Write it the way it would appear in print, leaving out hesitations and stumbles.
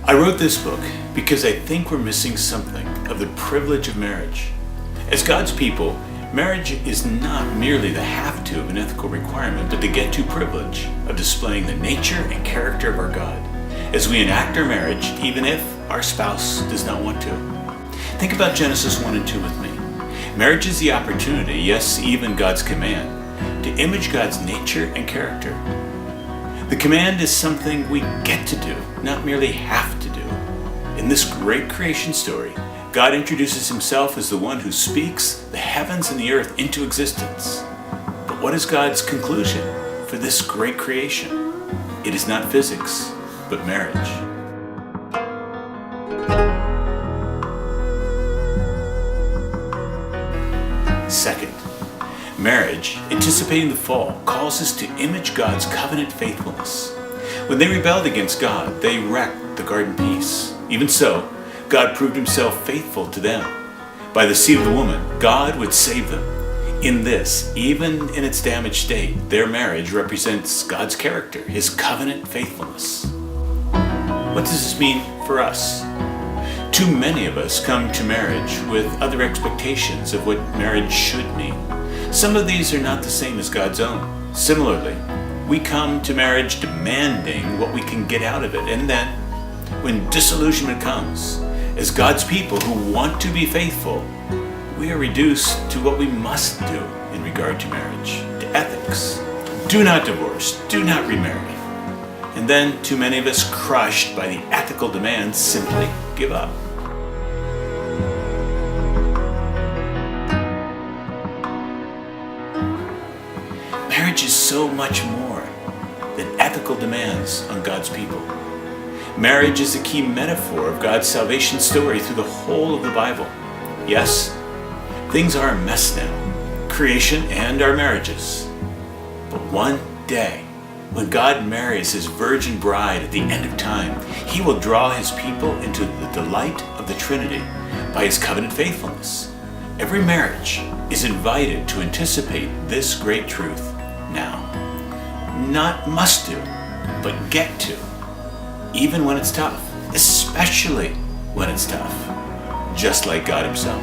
I wrote this book because I think we're missing something of the privilege of marriage. As God's people, marriage is not merely the have-to of an ethical requirement, but the get-to privilege of displaying the nature and character of our God as we enact our marriage, even if our spouse does not want to. Think about Genesis 1 and 2 with me. Marriage is the opportunity, yes, even God's command, to image God's nature and character. The command is something we get to do, not merely have to do. In this great creation story, God introduces himself as the one who speaks the heavens and the earth into existence. But what is God's conclusion for this great creation? It is not physics, but marriage. Second, marriage, anticipating the fall, calls us to image God's covenant faithfulness. When they rebelled against God, they wrecked the garden peace. Even so, God proved himself faithful to them. By the seed of the woman, God would save them. In this, even in its damaged state, their marriage represents God's character, his covenant faithfulness. What does this mean for us? Too many of us come to marriage with other expectations of what marriage should mean. Some of these are not the same as God's own. Similarly, we come to marriage demanding what we can get out of it, and then, when disillusionment comes, as God's people who want to be faithful, we are reduced to what we must do in regard to marriage, to ethics. Do not divorce, do not remarry. And then too many of us, crushed by the ethical demands, simply give up. Marriage is so much more than ethical demands on God's people. Marriage is a key metaphor of God's salvation story through the whole of the Bible. Yes, things are a mess now, creation and our marriages. But one day, when God marries his virgin bride at the end of time, he will draw his people into the delight of the Trinity by his covenant faithfulness. Every marriage is invited to anticipate this great truth now. Not must do, but get to. Even when it's tough, especially when it's tough, just like God himself.